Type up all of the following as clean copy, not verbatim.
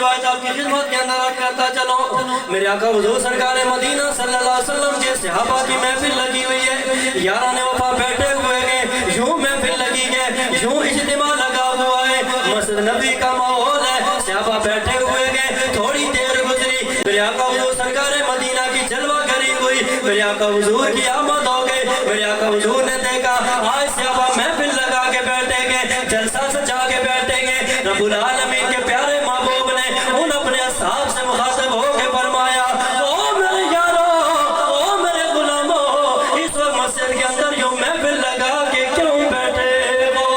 روایت آپ کی خدمت کے اندر عرض کرتا چلو، میرے آقا حضور سرکار مدینہ صلی اللہ علیہ وسلم کے صحابہ کی محفل لگی ہوئی ہے، یاران وفا بیٹھے ہوئے گئے، یوں محفل لگی گئے، یوں اجتماع لگا ہوا ہے، مسجد نبی کا ماحول ہے، صحابہ بیٹھے ہوئے گئے، تھوڑی دیر گزری، میرے آقا حضور سرکار مدینہ کی جلوہ گری ہوئی، میرے آقا حضور کی آمد ہو گئی، میرے آقا حضور نے دیکھا آج صحابہ محفل لگا کے بیٹھے گئے، جلسہ سجا کے بیٹھے گئے، رب العالمین کے پیارے محبوب نے ان اپنے اصحاب سے مخاطب ہو کے فرمایا، او میرے یارو، او میرے غلاموں، اس وقت مسجد کے اندر یوں محفل لگا کے کیوں بیٹھے ہو؟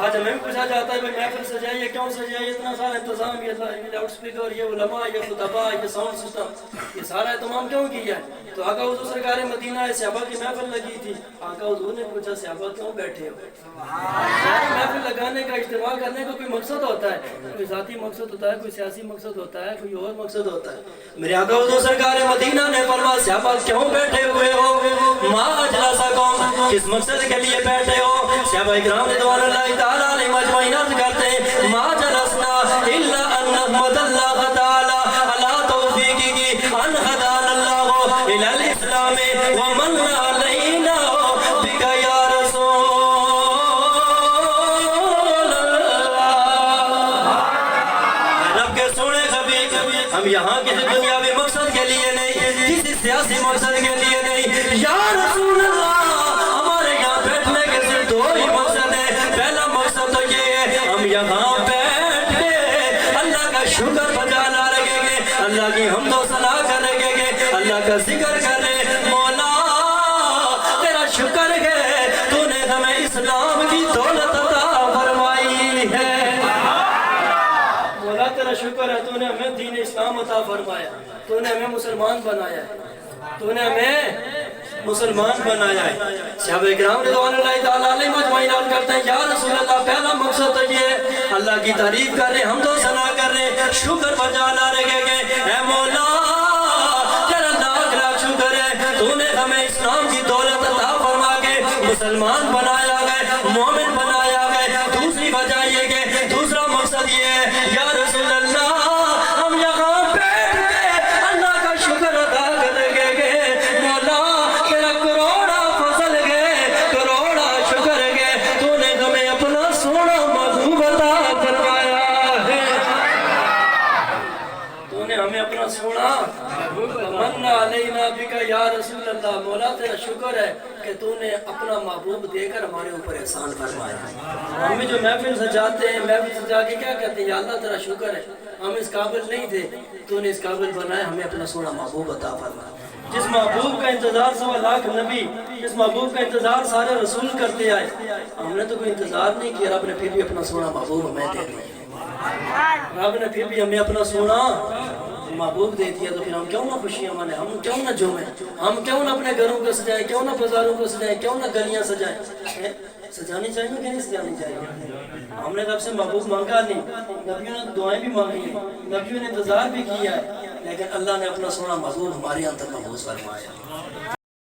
آج ہمیں بھی پوچھا جاتا ہے محفل سجائیے، کیوں سجائیے؟ اتنا سارا انتظام، یہ لاؤڈ سپیکر، یہ علماء، یہ خطباء، یہ ساؤنڈ سسٹم، یہ سارا اہتمام کیوں کیا ہے؟ تو آقا حضور سرکار مدینہ ہے، صحابہ کی محفل لگی تھی، آقا حضور نے پوچھا صحابہ کیوں بیٹھے ہو؟ محفل لگانے کا، اجتماع کرنے کا کوئی مقصد ہوتا ہے، کوئی ذاتی مقصد ہوتا ہے، کوئی سیاسی مقصد ہوتا ہے، کوئی اور مقصد ہوتا ہے۔ میرے آقا حضور سرکار مدینہ نے فرمایا صحابہ کیوں بیٹھے ہوئے ہو؟ ما اجلسکم، کس مقصد کے لیے بیٹھے ہو؟ صحابہ اکرام رضوان اللہ تعالی علیہم اجمعین عرض کرتے ہیں ما جلسنا الا ان نحمد اللہ تعالی علی توفیقہ ان ہدانا اللہ الی الاسلام ومن علینا بک یا رسول اللہ۔ رب کے سونے حبیب، ہم یہاں کسی دنیاوی مقصد کے لیے نہیں، کسی سیاسی مقصد کے لیے نہیں، یا رسول اللہ، ہمارے یہاں بیٹھنے کے صرف دو ہی مقصد ہے۔ پہلا مقصد تو یہ ہے ہم یہاں بیٹھ کے اللہ کا شکر بجا لگیں گے، اللہ کی حمد و ثنا کریں گے، اللہ کا ذکر کریں، مولا تیرا شکر ہے تو نے ہمیں اسلام کی دولت عطا فرمائی ہے، مولا تیرا شکر ہے تو نے ہمیں دین اسلام عطا فرمایا، تو نے ہمیں مسلمان بنایا ہے، تو نے ہمیں مسلمان بنایا ہے۔ صحابہ اکرام رضوان اللہ تعالیٰ علیہم اجمعین عرض کرتے ہیں یا رسول اللہ، پہلا مقصد تو یہ ہے اللہ کی تعریف کر رہے، حمد و ثنا کر رہے، شکر بجا لا رہے گے، اے مولا تیرا لاکھ لاکھ شکر ہے تو نے ہمیں اسلام کی دولت عطا فرما کے مسلمان بنایا گئے، مومن بنایا گئے۔ دوسری وجہ یہ کہ دوسرا مقصد یہ ہے یا رسول اللہ، ہم یہاں بیٹھ کے اللہ کا شکر ادا کریں گے، مولا تیرا کروڑا فضل گے، کروڑا شکر گے تو نے ہمیں اپنا سونا محبوب عطا فرمایا ہے، تو نے ہمیں اپنا سونا من علینا بک یا رسول اللہ، مولا تیرا شکر ہے کہ تو نے اپنا محبوب دے کر ہمارے اوپر احسان فرمایا۔ ہمیں جو محفل سجاتے ہیں، محفل سجا کے کیا کہتے ہیں یا اللہ تیرا شکر ہے ہم اس قابل نہیں تھے، تو نے اس قابل بنایا، ہمیں اپنا سونا محبوب عطا فرمایا۔ جس محبوب کا انتظار 100 لاکھ نبی، جس محبوب کا انتظار سارے رسول کرتے آئے، ہم نے تو کوئی انتظار نہیں کیا، رب نے پھر بھی اپنا سونا محبوب ہمیں دے دیا، رب نے پھر بھی ہمیں اپنا سونا محبوب دے دیا، تو پھر ہم کیوں نہ خوشیاں منائیں، ہم کیوں نہ جھومیں، ہم کیوں نہ اپنے گھروں کو سجائیں، کیوں نہ بازاروں کو سجائیں، کیوں نہ گلیاں سجائیں؟ سجانی چاہیے کہ نہیں سجانی چاہیے؟ ہم نے رب سے محبوب مانگا نہیں، نبیوں نے دعائیں بھی مانگی ہیں، نبیوں نے انتظار بھی کیا ہے، لیکن اللہ نے اپنا سونا محبوب ہمارے اندر محفوظ فرمایا۔